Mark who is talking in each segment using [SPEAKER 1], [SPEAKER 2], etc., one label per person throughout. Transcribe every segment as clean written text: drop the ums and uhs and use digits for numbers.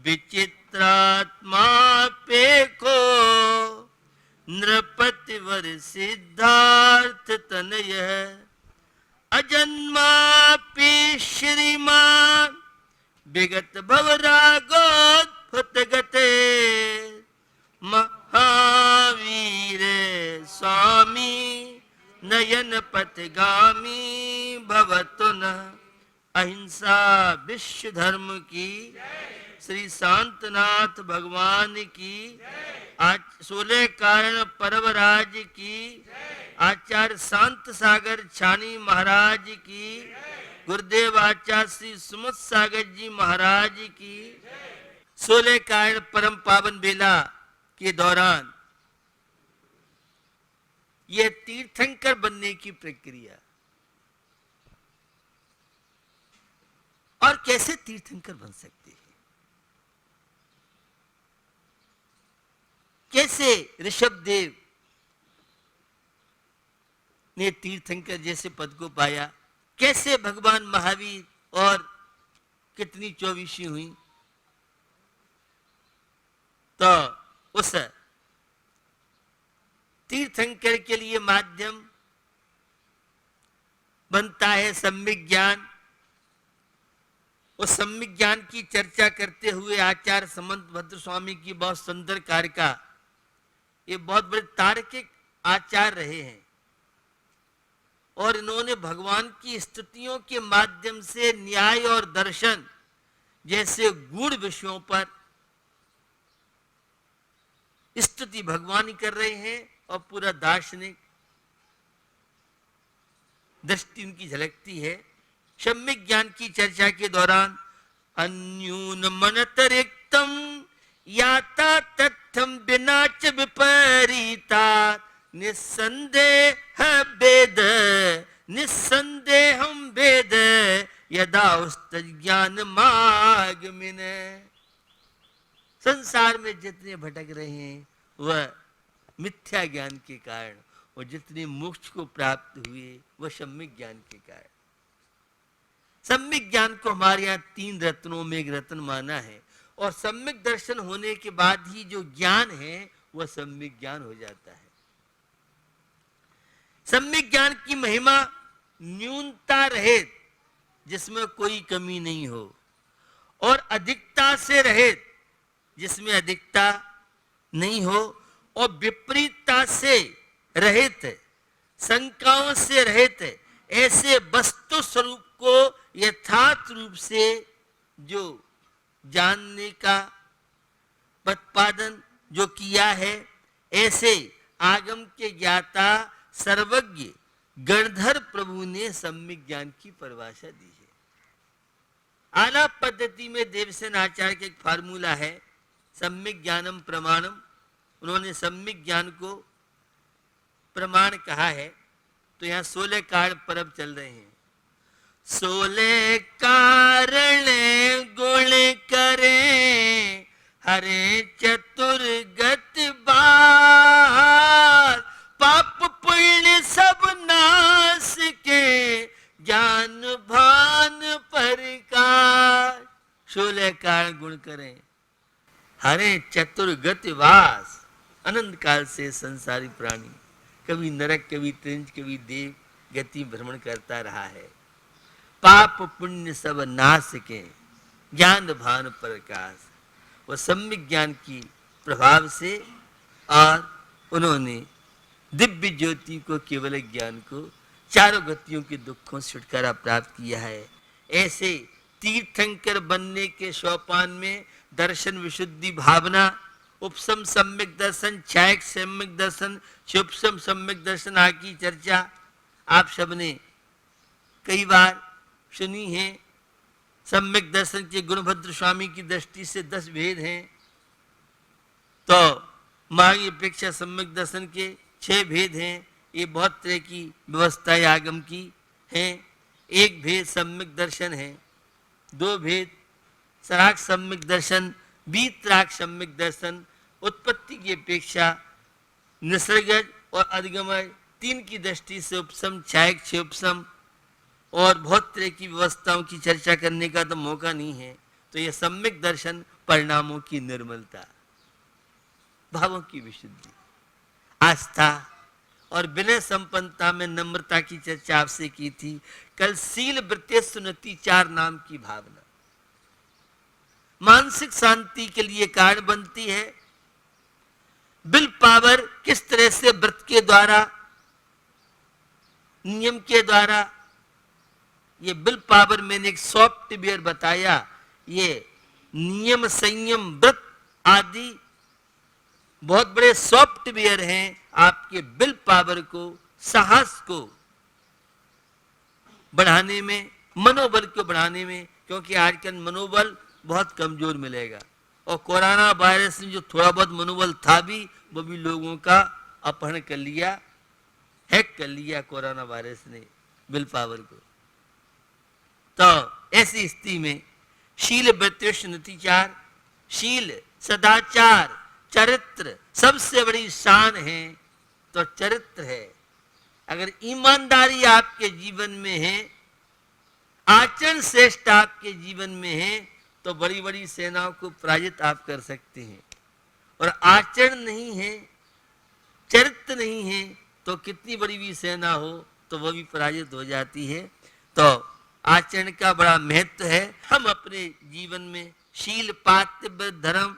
[SPEAKER 1] विचित्रात्मा पेखो नृपतिवर सिद्धार्थ तनय अजन्मापि श्रीमान विगत भवरागोत्फुत गते महावीर स्वामी नयन पथगामी भवतु न। अहिंसा विश्व धर्म की, श्री शांतनाथ भगवान की, 16 कारण परवराज की, आचार्य शांत सागर छानी महाराज की, गुरुदेव आचार्य श्री सुमत सागर जी महाराज की। 16 कारण परम पावन बेला के दौरान यह तीर्थंकर बनने की प्रक्रिया, और कैसे तीर्थंकर बन सकते हैं, कैसे ऋषभदेव ने तीर्थंकर जैसे पद को पाया, कैसे भगवान महावीर और कितनी 24 हुई। तो उस तीर्थंकर के लिए माध्यम बनता है सम्यक ज्ञान। उस सम्यक ज्ञान की चर्चा करते हुए आचार्य समंत भद्र स्वामी की बहुत सुंदर कारिका, ये बहुत बड़े तार्किक आचार्य रहे हैं और इन्होंने भगवान की स्तुतियों के माध्यम से न्याय और दर्शन जैसे गूढ़ विषयों पर स्तुति भगवान ही कर रहे हैं और पूरा दार्शनिक दृष्टि उनकी झलकती है। सम्यक ज्ञान की चर्चा के दौरान अन्यून मनतरिक्तम याता तथ्यम बिना च विपरीता निस्संदेह वेद निस्संदेहम वेद यदा उस्त ज्ञान मार्ग में। संसार में जितने भटक रहे हैं वह मिथ्या ज्ञान के कारण, और जितने मोक्ष को प्राप्त हुए वह सम्यक ज्ञान के कारण। सम्यक ज्ञान को हमारे यहाँ 3 रत्नों में एक रत्न माना है, और सम्यक दर्शन होने के बाद ही जो ज्ञान है वह सम्यक ज्ञान हो जाता है। सम्यक ज्ञान की महिमा न्यूनता रहित, जिसमें कोई कमी नहीं हो, और अधिकता से रहित, जिसमें अधिकता नहीं हो, और विपरीतता से रहित, शंकाओं से रहित, ऐसे वस्तु स्वरूप को यथार्थ रूप से जो जानने का प्रतिपादन जो किया है, ऐसे आगम के ज्ञाता सर्वज्ञ गणधर प्रभु ने सम्यक ज्ञान की परिभाषा दी है। आलाप पद्धति में देवसेन आचार्य का एक फार्मूला है, सम्यक ज्ञानम प्रमाणम। उन्होंने सम्यक ज्ञान को प्रमाण कहा है। तो यहाँ 16 कारण परब चल रहे हैं। 16 कारण गुण करे हरे चतुर्गत बार, पाप पुण्य सब नाश के ज्ञान भान प्रकाश। 16 कारण गुण करें हरे चतुर्गत वास, अनंत काल से संसारी प्राणी कभी नरक कभी त्रिंज कभी देव गति भ्रमण करता रहा है। पाप पुण्य सब नाश के ज्ञान भान प्रकाश, वह सम्यक ज्ञान की प्रभाव से, और उन्होंने दिव्य ज्योति को, केवल ज्ञान को, चारों गतियों के दुखों से छुटकारा प्राप्त किया है। ऐसे तीर्थंकर बनने के सोपान में दर्शन विशुद्धि भावना, उपसम सम्यक दर्शन, छायक सम्यक दर्शन, शुभसम सम्यक दर्शन आदि की चर्चा आप सबने कई बार सुनी है। सम्यक दर्शन के गुणभद्र स्वामी की दृष्टि से 10 भेद हैं, तो मार्ग अपेक्षा सम्यक दर्शन के 6 भेद हैं। ये बहुत तरह की व्यवस्थाएं आगम की हैं। एक भेद सम्यक दर्शन है, 2 भेद सराग सम्यक दर्शन, वीतराग सम्यक दर्शन, उत्पत्ति की अपेक्षा निसर्गज और अधिगमय 3 की दृष्टि से उपसम, छायक, उपसम, और बहुत तरह की व्यवस्थाओं की चर्चा करने का तो मौका नहीं है। तो यह सम्यक दर्शन परिणामों की निर्मलता, भावों की विशुद्धि, आस्था और विनय संपन्नता में नम्रता की चर्चा आपसे की थी। कल शील वृत्ति सुनति चार नाम की भावना मानसिक शांति के लिए कारण बनती है। विल पावर किस तरह से व्रत के द्वारा, नियम के द्वारा, ये विल पावर मैंने एक सॉफ्टवेयर बताया, ये नियम संयम व्रत आदि बहुत बड़े सॉफ्टवेयर हैं आपके विल पावर को, साहस को बढ़ाने में, मनोबल को बढ़ाने में, क्योंकि आजकल मनोबल बहुत कमजोर मिलेगा। और कोरोना वायरस ने जो थोड़ा बहुत मनोबल था भी, वो भी लोगों का अपहरण कर लिया, हैक कर लिया कोरोना वायरस ने विल पावर को। तो ऐसी स्थिति में शील वृत्ति चार, शील सदाचार चरित्र सबसे बड़ी शान है तो चरित्र है। अगर ईमानदारी आपके जीवन में है, आचरण श्रेष्ठ आपके जीवन में है, तो बड़ी बड़ी सेनाओं को पराजित आप कर सकते हैं। और आचरण नहीं है, चरित्र नहीं है, तो कितनी बड़ी भी सेना हो तो वह भी पराजित हो जाती है। तो आचरण का बड़ा महत्व है। हम अपने जीवन में शील पातिव्य धर्म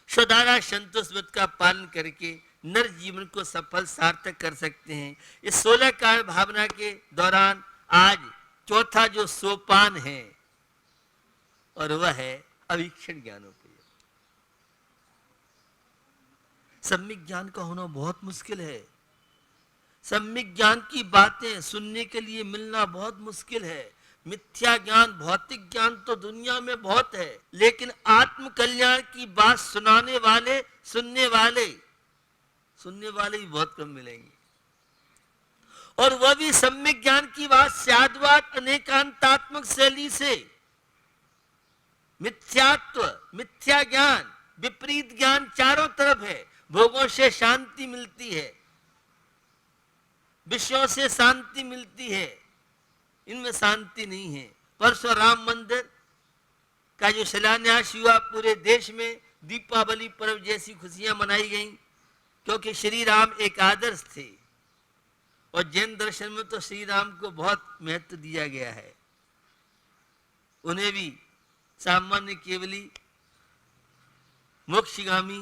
[SPEAKER 1] सदारा संतोष व्रत का पालन करके नर जीवन को सफल सार्थक कर सकते हैं। इस 16 कारण भावना के दौरान आज चौथा जो सोपान है और वह है अवीक्षण ज्ञानोपयोग। सम्यक ज्ञान का होना बहुत मुश्किल है। सम्यक ज्ञान की बातें सुनने के लिए मिलना बहुत मुश्किल है। मिथ्या ज्ञान, भौतिक ज्ञान तो दुनिया में बहुत है, लेकिन आत्म कल्याण की बात सुनाने वाले, सुनने वाले ही बहुत कम मिलेंगे। और वह भी सम्यक ज्ञान की बात शाद्वात अनेकांतात्मक शैली से। मिथ्यात्व, मिथ्या ज्ञान, विपरीत ज्ञान चारों तरफ है। भोगों से शांति मिलती है, विषयों से शांति मिलती है, इनमें शांति नहीं है। परसों राम मंदिर का जो शिलान्यास हुआ, पूरे देश में दीपावली पर्व जैसी खुशियां मनाई गईं, क्योंकि श्री राम एक आदर्श थे। और जैन दर्शन में तो श्री राम को बहुत महत्व दिया गया है। उन्हें भी सामान्य केवली मोक्षगामी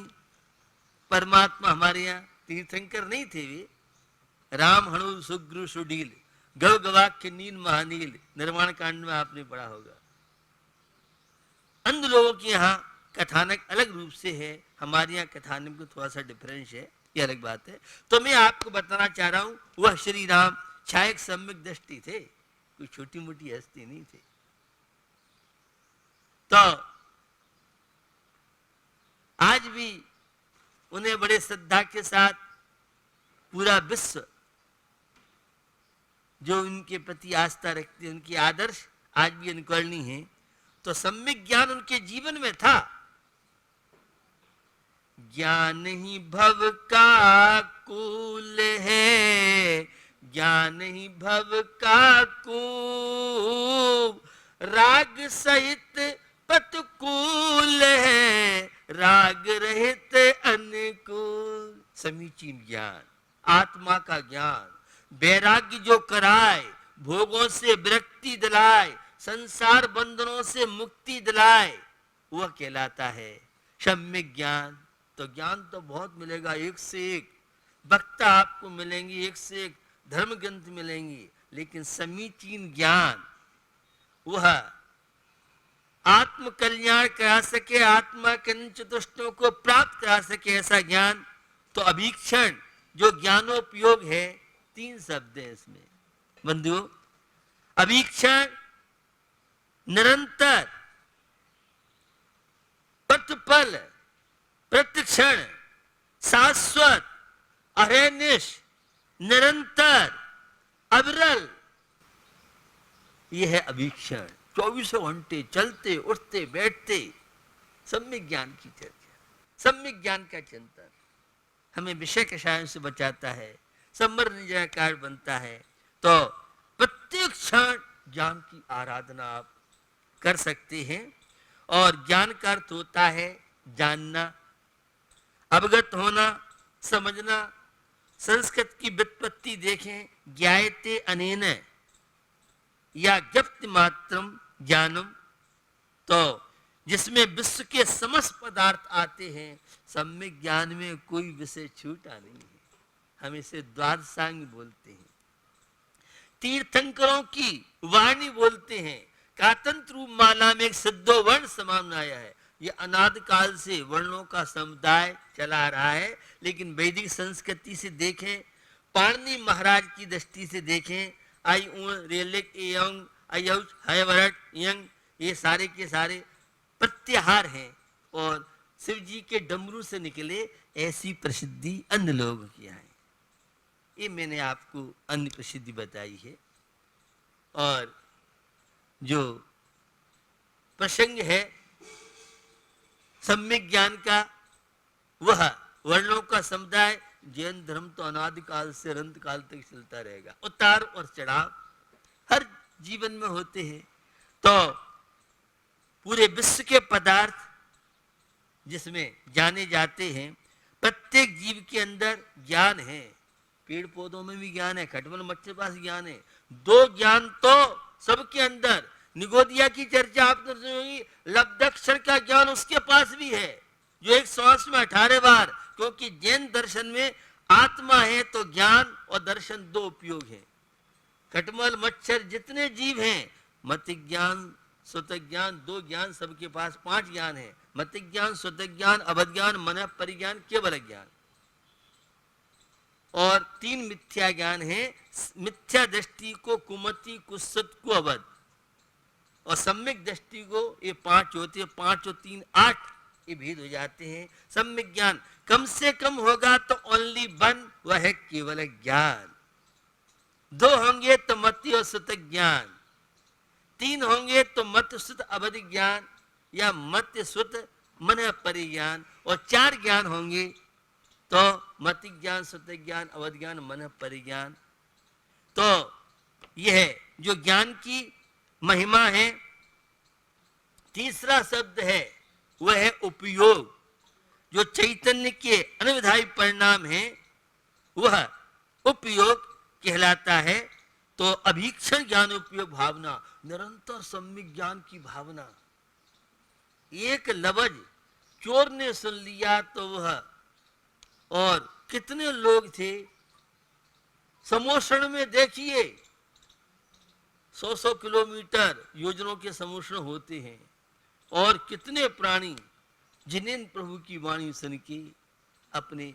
[SPEAKER 1] परमात्मा, हमारे यहाँ तीर्थंकर नहीं थे वे। राम हणु सुग्रु सुडील गव गवाक्य नील महानील, निर्माण कांड में आपने पढ़ा होगा। अन्य लोगों के यहाँ कथानक अलग रूप से है, हमारे यहाँ कथानक में थोड़ा सा डिफरेंस है, ये अलग बात है। तो मैं आपको बताना चाह रहा हूं, वह श्री राम छायक सम्यक दृष्टि थे, कोई छोटी मोटी हस्ती नहीं थे। तो आज भी उन्हें बड़े श्रद्धा के साथ पूरा विश्व जो उनके प्रति आस्था रखते हैं, उनकी आदर्श आज भी अनुकरणीय है। तो सम्यक ज्ञान उनके जीवन में था। ज्ञान ही भव का कूल है, ज्ञान ही भव का कूल, राग सहित पतकूल है, राग रहित अनुकूल। समीचीन ज्ञान, आत्मा का ज्ञान, वैराग्य जो कराए, भोगों से विरक्ति दिलाए, संसार बंधनों से मुक्ति दिलाए, वह कहलाता है सम्यक ज्ञान। तो ज्ञान तो बहुत मिलेगा, एक से एक वक्ता आपको मिलेंगे, एक से एक धर्म ग्रंथ मिलेंगे, लेकिन समीचीन ज्ञान वह आत्म कल्याण करा सके, आत्मा के चतुष्टयों को प्राप्त करा सके, ऐसा ज्ञान। तो अभीक्षण जो ज्ञानोपयोग है, 3 शब्द है इसमें बंधुओं। अभीक्षण निरंतर, प्रतिपल, प्रतिक्षण, शाश्वत, अहर्निश, निरंतर, अविरल, यह है अभीक्षण। 24 घंटे चलते उठते बैठते सम्यक ज्ञान की चर्चा, सम्यक ज्ञान का चिंतन हमें विषय कषायों से बचाता है, समृद्धि कारण बनता है। तो प्रत्येक क्षण ज्ञान की आराधना आप कर सकते हैं। और ज्ञान का अर्थ होता है जानना, अवगत होना, समझना। संस्कृत की व्युत्पत्ति देखें, ज्ञायते अनेन या ज्ञप्ति मात्रम ज्ञानम, तो जिसमें विश्व के समस्त पदार्थ आते हैं। सम्यक ज्ञान में कोई विषय छूटा नहीं है, हम इसे द्वादशांग बोलते हैं। तीर्थंकरों की वाणी बोलते हैं, कातंत्र रूप माला में एक सिद्धो वर्ण समान आया है। ये अनादि काल से वर्णों का समुदाय चला रहा है, लेकिन वैदिक संस्कृति से देखें, पाणिनि महाराज की दृष्टि से देखें, आई रेलिक एयंग अयौच हयवरट यंग, ये सारे के सारे प्रत्याहार हैं और शिव जी के डमरू से निकले ऐसी प्रसिद्धि अन्य लोगों की है। ये मैंने आपको अन्य प्रसिद्धि बताई है। और जो प्रसंग है सम्यक ज्ञान का, वह वर्णों का समुदाय। जैन धर्म तो अनादिकाल से अनंत काल तक चलता रहेगा। उतार और चढ़ाव हर जीवन में होते हैं। तो पूरे विश्व के पदार्थ जिसमें जाने जाते हैं, प्रत्येक जीव के अंदर ज्ञान है। पेड़ पौधों में भी ज्ञान है, खटमल मच्छर पास ज्ञान है। दो ज्ञान तो सबके अंदर। निगोदिया की चर्चा आपने सुनी होगी, लब्धक्षर का ज्ञान उसके पास भी है, जो एक श्वास में 18 बार। क्योंकि जैन दर्शन में आत्मा है तो ज्ञान और दर्शन दो उपयोग है। खटमल मच्छर जितने जीव हैं, मत ज्ञान स्वत ज्ञान, दो ज्ञान सबके पास, 5 ज्ञान है। मत ज्ञान, स्वत ज्ञान, अवध ज्ञान, मन परिज्ञान, केवल ज्ञान। और 3 मिथ्या ज्ञान है। मिथ्या दृष्टि को कुमति, कुत्सित को अवध, और सम्यक दृष्टि को ये 5 होते हैं। 5 और 3 8, ये भेद हो जाते हैं। सम्यक ज्ञान कम से कम होगा तो ओनली 1, वह है केवल ज्ञान। 2 होंगे तो मति और सुत ज्ञान, 3 होंगे तो मत सुत अवध ज्ञान या मत सुत मन परिज्ञान, और 4 ज्ञान होंगे तो मति ज्ञान, सुत ज्ञान, अवध ज्ञान, मन परिज्ञान। तो यह जो ज्ञान की महिमा है। तीसरा शब्द है वह है उपयोग। जो चैतन्य के अनविधायी परिणाम है वह उपयोग कहलाता है। तो अभीक्षण ज्ञान उपयोग भावना, निरंतर सम्यक ज्ञान की भावना। एक लफ्ज चोर ने सुन लिया तो वह, और कितने लोग थे समोषण में, देखिए 100-100 किलोमीटर योजनों के समोषण होते हैं। और कितने प्राणी जिन्हें प्रभु की वाणी सुन के अपने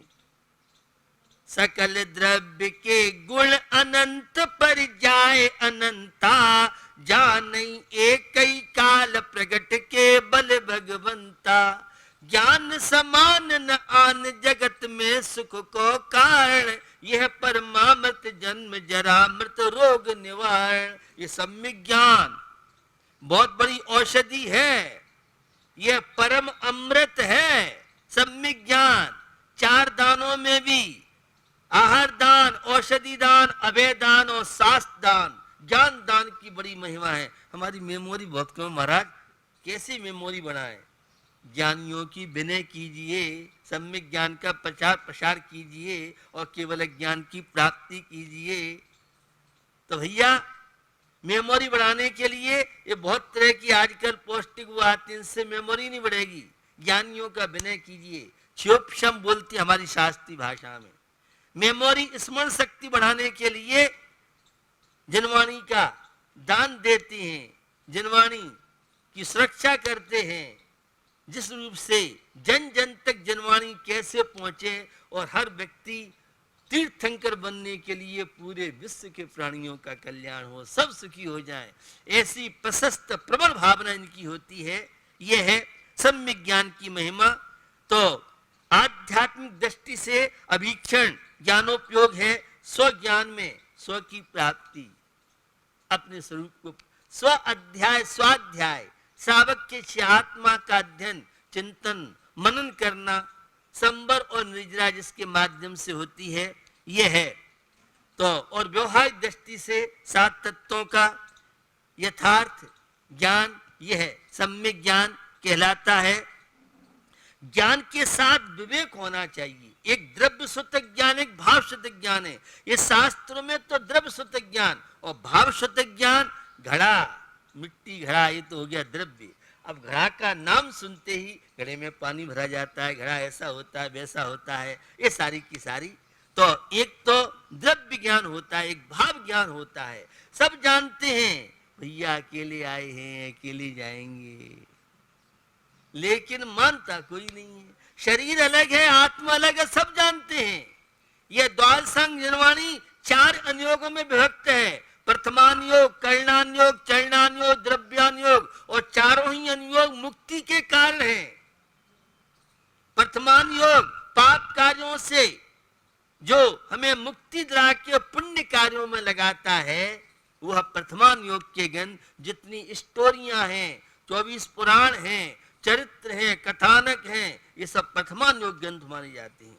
[SPEAKER 1] सकल द्रव्य के गुण अनंत पर जाए अनंता, जानई एक ही काल प्रगट के बल भगवंता। ज्ञान समान न आन जगत में सुख को कारण, यह परमामृत जन्म जरा मृत रोग निवारण। ये सम्यक ज्ञान बहुत बड़ी औषधि है, यह परम अमृत है। सम्यक ज्ञान 4 दानों में भी, आहार दान, औषधि दान, अभय दान और शास्त्र दान, ज्ञान दान की बड़ी महिमा है। हमारी मेमोरी बहुत कम महाराज, कैसी मेमोरी बनाए। ज्ञानियों की विनय कीजिए, सम्यक ज्ञान का प्रचार प्रसार कीजिए और केवल ज्ञान की प्राप्ति कीजिए। तो भैया मेमोरी बढ़ाने के लिए ये बहुत तरह की आजकल पौष्टिक वो आती हैं, इनसे मेमोरी नहीं बढ़ेगी। ज्ञानियों का विनय कीजिए। क्षोपशम बोलती हमारी शास्त्रीय भाषा में। मेमोरी स्मरण शक्ति बढ़ाने के लिए जनवाणी का दान देते हैं, जनवाणी की सुरक्षा करते हैं, जिस रूप से जन जन तक जनवाणी कैसे पहुंचे और हर व्यक्ति तीर्थंकर बनने के लिए पूरे विश्व के प्राणियों का कल्याण हो, सब सुखी हो जाएं, ऐसी प्रशस्त प्रबल भावना इनकी होती है। यह है सम्यक ज्ञान की महिमा। तो आध्यात्मिक दृष्टि से अभीक्षण ज्ञानोपयोग है स्व ज्ञान में स्व की प्राप्ति, अपने स्वरूप को स्व अध्याय स्वाध्याय, सावक के आत्मा का अध्ययन चिंतन मनन करना, संबर और निर्जरा जिसके माध्यम से होती है, यह है। तो और व्यवहारिक दृष्टि से 7 तत्वों का यथार्थ ज्ञान, यह है सम्यक ज्ञान। कहलाता है। ज्ञान के साथ विवेक होना चाहिए। एक द्रव्य सूतक ज्ञान, एक भाव सूतक ज्ञान है। ये शास्त्रों में तो द्रव्य सूतक ज्ञान और भाव सूतक ज्ञान, घड़ा, मिट्टी घड़ा, ये तो हो गया द्रव्य। अब घड़ा का नाम सुनते ही घड़े में पानी भरा जाता है, घड़ा ऐसा होता है, वैसा होता है, ये सारी की सारी। तो एक तो द्रव्य ज्ञान होता है, एक भाव ज्ञान होता है। सब जानते हैं भैया अकेले आए हैं, अकेले जाएंगे, लेकिन मानता कोई नहीं है। शरीर अलग है, आत्मा अलग है, सब जानते हैं। यह द्वादश संग निर्वाणी 4 अनुयोगों में विभक्त है। प्रथमान योग, करणान योग, चरणान योग, द्रव्यान योग, और चारों ही अनुयोग मुक्ति के कारण हैं। प्रथमान योग पाप कार्यों से जो हमें मुक्ति दिला के पुण्य कार्यों में लगाता है, वह प्रथमान योग के गण। जितनी स्टोरियां हैं, 24 पुराण हैं, चरित्र हैं, कथानक हैं, ये सब प्रथमान योग ग्रंथ माने जाते हैं।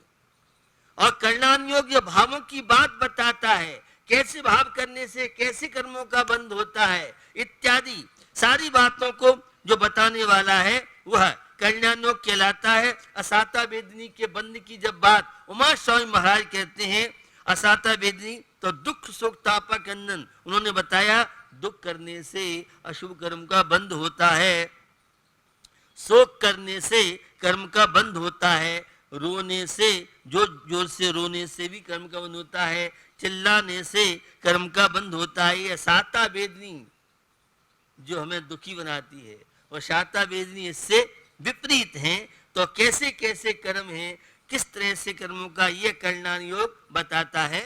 [SPEAKER 1] और करणान योग ये भावों की बात बताता है, कैसे भाव करने से कैसे कर्मों का बंध होता है, इत्यादि सारी बातों को जो बताने वाला है वह करणान योग कहलाता है। असाता वेदनी के बंध की जब बात उमा स्वामी महाराज कहते हैं, असाता वेदनी तो दुख सुख तापक अंदन, उन्होंने बताया दुख करने से अशुभ कर्म का बंध होता है, शोक करने से कर्म का बंध होता है, रोने से, जोर जोर से रोने से भी कर्म का बंध होता है, चिल्लाने से कर्म का बंध होता है। यह साता वेदनी जो हमें दुखी बनाती है, और साता वेदनी इससे विपरीत हैं। तो कैसे कैसे कर्म हैं, किस तरह से कर्मों का यह करणान योग बताता है।